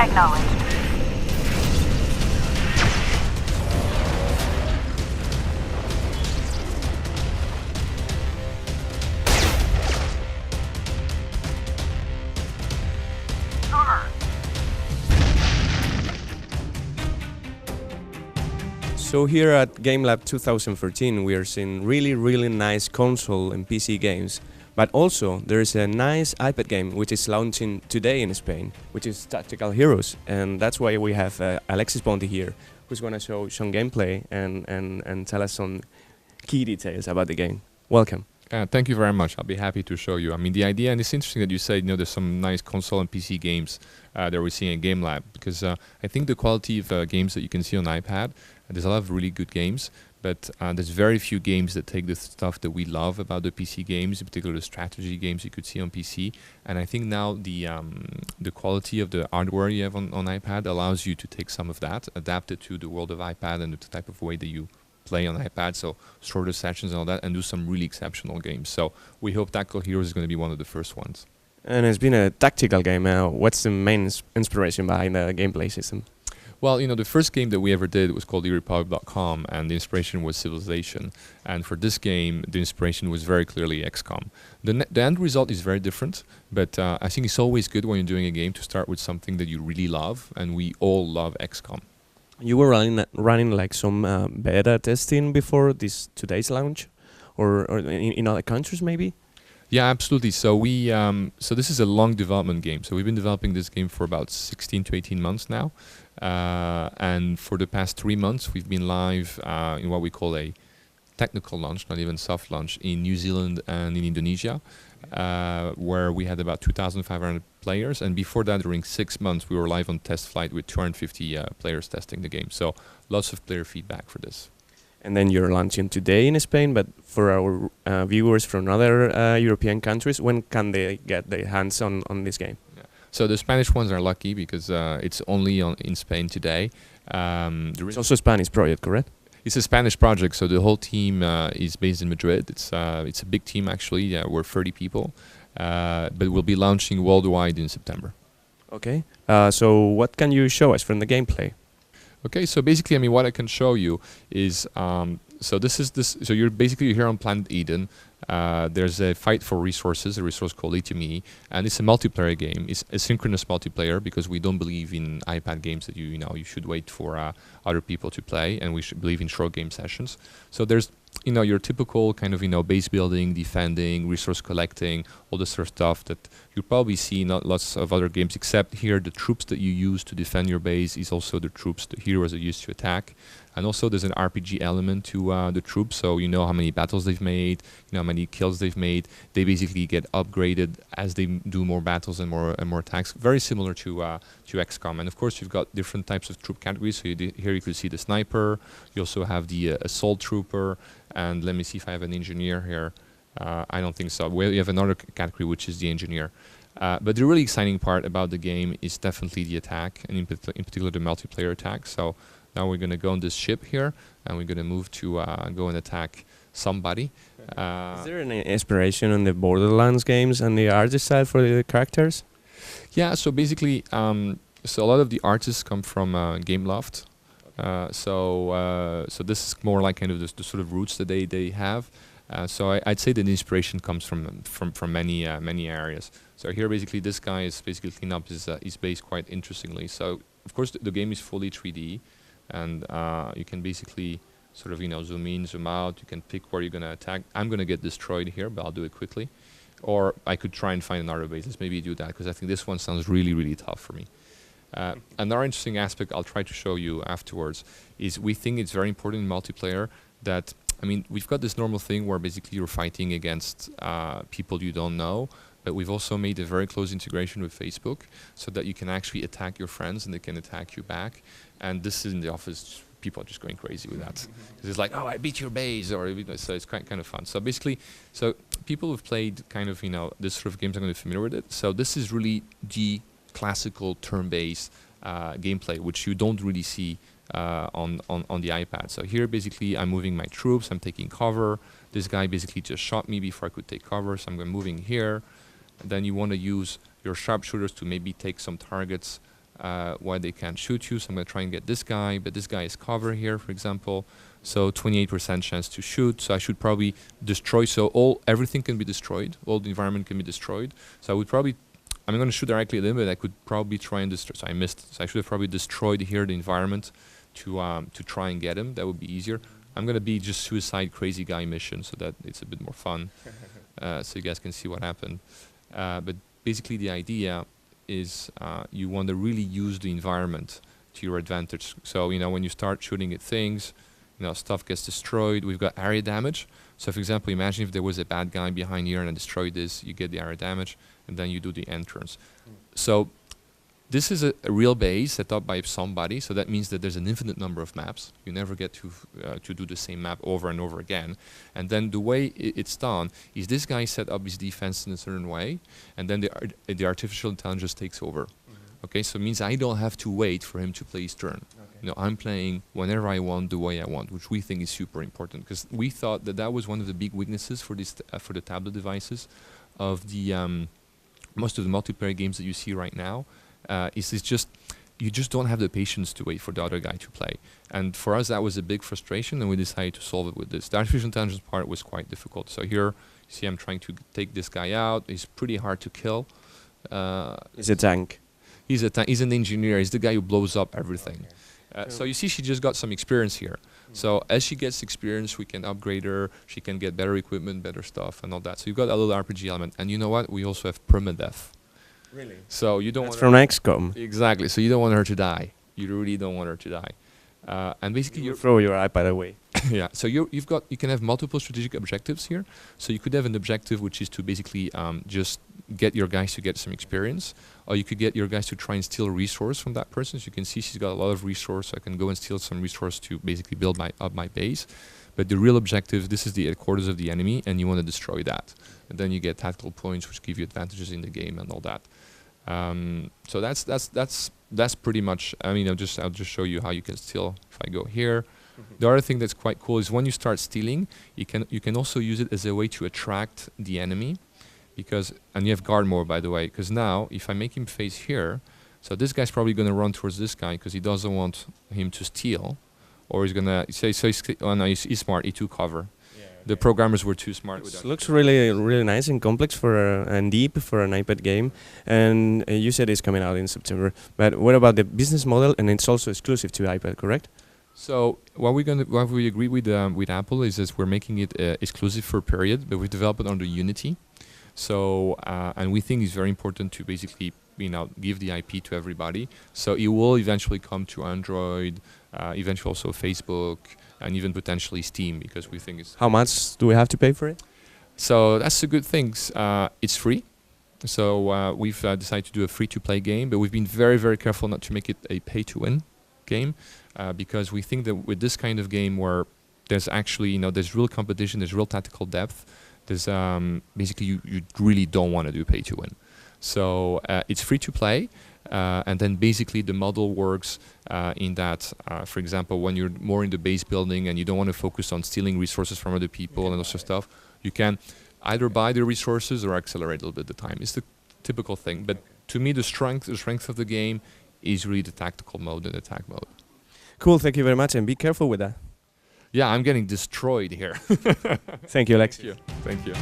Acknowledged. So here at Gamelab 2013 we are seeing really nice console and PC games, but also there is a nice iPad game which is launching today in Spain, which is Tactical Heroes, and that's why we have Alexis Bonte here, who's going to show some gameplay and tell us some key details about the game. Welcome. Thank you very much. I'll be happy to show you. I mean, the idea, and it's interesting that you said, there's some nice console and PC games that we're seeing in Gamelab, because I think the quality of games that you can see on iPad, there's a lot of really good games, but there's very few games that take the stuff that we love about the PC games, in particular the strategy games you could see on PC. And I think now the quality of the hardware you have on iPad allows you to take some of that, adapt it to the world of iPad and the type of way that you play on iPad, so shorter sessions and all that, and do some really exceptional games. So we hope Tactical Heroes is going to be one of the first ones. And it's been a tactical game. What's the main inspiration behind the gameplay system? Well, the first game that we ever did was called eRepublik.com, and the inspiration was Civilization. And for this game, the inspiration was very clearly XCOM. The end result is very different, but I think it's always good when you're doing a game to start with something that you really love, and we all love XCOM. You were running like some beta testing before today's launch, or in other countries maybe? Yeah, absolutely. So so this is a long development game. So we've been developing this game for about 16 to 18 months now, and for the past 3 months we've been live in what we call a technical launch, not even soft launch, in New Zealand and in Indonesia, where we had about 2,500 players, and before that, during 6 months, we were live on test flight with 250 players testing the game. So lots of player feedback for this. And then you're launching today in Spain, but for our viewers from other European countries, when can they get their hands on this game? Yeah. So the Spanish ones are lucky because it's only in Spain today. It's also a Spanish project, correct? It's a Spanish project, so the whole team is based in Madrid. It's a big team actually. Yeah, we're 30 people, but we'll be launching worldwide in September. Okay. So what can you show us from the gameplay? Okay, so basically, I mean, what I can show you is, so you're basically here on planet Eden. There's a fight for resources, a resource called E2Me, and it's a multiplayer game. It's asynchronous multiplayer because we don't believe in iPad games that you should wait for other people to play, and we should believe in short game sessions. So there's your typical kind of base building, defending, resource collecting, all this sort of stuff that you probably see in lots of other games, except here the troops that you use to defend your base is also the troops, the heroes that you use to attack. And also there's an RPG element to the troops, so you know how many battles they've made, how many kills they've made. They basically get upgraded as they do more battles and more attacks, very similar to XCOM. And of course you've got different types of troop categories, so here you could see the sniper, you also have the assault trooper, and let me see if I have an engineer here. I don't think so. We have another category which is the engineer. But the really exciting part about the game is definitely the attack, and in particular the multiplayer attack. So now we're going to go on this ship here, and we're going to move to go and attack somebody. Is there any inspiration on the Borderlands games and the art style for the characters? Yeah, so basically, so a lot of the artists come from Gameloft. So this is more like kind of the sort of roots that they have. So I'd say that the inspiration comes from many areas. So here basically this guy is basically cleaned up his base quite interestingly. So of course the game is fully 3D, and you can basically sort of zoom in, zoom out. You can pick where you're gonna attack. I'm gonna get destroyed here, but I'll do it quickly. Or I could try and find another base. Let's maybe do that because I think this one sounds really tough for me. Another interesting aspect I'll try to show you afterwards is we think it's very important in multiplayer that, I mean, we've got this normal thing where basically you're fighting against people you don't know, but we've also made a very close integration with Facebook so that you can actually attack your friends and they can attack you back. And this is in the office, people are just going crazy with that. Because it's like, oh, I beat your base, or so it's kind of fun. So basically, so people who've played kind of, this sort of games are going to be familiar with it. So this is really the classical turn-based gameplay, which you don't really see on the iPad. So here basically I'm moving my troops, I'm taking cover. This guy basically just shot me before I could take cover, so I'm moving here. Then you want to use your sharpshooters to maybe take some targets why they can't shoot you. So I'm going to try and get this guy, but this guy is cover here, for example. So 28% chance to shoot. So I should probably destroy. So everything can be destroyed. All the environment can be destroyed. So I would probably, I'm going to shoot directly at him, but I could probably try and destroy. So I missed. So I should have probably destroyed here the environment to try and get him. That would be easier. I'm going to be just suicide crazy guy mission so that it's a bit more fun. So you guys can see what happened. But basically the idea is you want to really use the environment to your advantage. So, you know, when you start shooting at things, you know, stuff gets destroyed. We've got area damage. So, for example, imagine if there was a bad guy behind here and I destroyed this, you get the area damage, and then you do the entrance. So this is a real base set up by somebody, so that means that there's an infinite number of maps. You never get to do the same map over and over again. And then the way it's done is this guy set up his defense in a certain way, and then the artificial intelligence takes over. Okay, so it means I don't have to wait for him to play his turn. You know, I'm playing whenever I want, the way I want, which we think is super important, because we thought that that was one of the big weaknesses for this for the tablet devices of the most of the multiplayer games that you see right now. Is just you just don't have the patience to wait for the other guy to play. And for us, that was a big frustration, and we decided to solve it with this. The artificial intelligence part was quite difficult. So here, you see I'm trying to take this guy out. He's pretty hard to kill. He's a tank. He's a tank. He's an engineer. He's the guy who blows up everything. So you see she just got some experience here. So as she gets experience, we can upgrade her. She can get better equipment, better stuff, and all that. So you've got a little RPG element. And you know what? We also have permadeath. Really? So you don't That's want from XCOM. Exactly. So you don't want her to die. You really don't want her to die. And basically, You throw your iPad away. yeah. So you can have multiple strategic objectives here. So you could have an objective which is to basically just get your guys to get some experience, or you could get your guys to try and steal resource from that person. So you can see she's got a lot of resource. So I can go and steal some resource to basically build up my base. But the real objective, this is the headquarters of the enemy, and you want to destroy that. And then you get tactical points, which give you advantages in the game and all that. So that's pretty much. I mean, I'll just show you how you can steal. If I go here, the other thing that's quite cool is when you start stealing, you can also use it as a way to attract the enemy, and you have guard mode, by the way, because now if I make him face here, so this guy's probably going to run towards this guy because he doesn't want him to steal, or he's gonna say he's smart. He took cover. The programmers were too smart. It looks really nice and complex and deep for an iPad game. And you said it's coming out in September. But what about the business model? And it's also exclusive to iPad, correct? So what we agree with Apple is we're making it exclusive for a period, but we develop it under Unity. So and we think it's very important to basically give the IP to everybody. So it will eventually come to Android, eventually also Facebook, and even potentially Steam, because we think it's... How much do we have to pay for it? So that's the good thing. It's free. So we've decided to do a free-to-play game, but we've been very, very careful not to make it a pay-to-win game, because we think that with this kind of game where there's actually, there's real competition, there's real tactical depth, there's basically you really don't want to do pay-to-win. So it's free-to-play. And then basically the model works in that, for example, when you're more in the base building and you don't want to focus on stealing resources from other people and also stuff, you can either buy the resources or accelerate a little bit the time. It's the typical thing. But to me, the strength of the game is really the tactical mode and attack mode. Cool, thank you very much, and be careful with that. Yeah, I'm getting destroyed here. Thank you, Alexis. Thank you.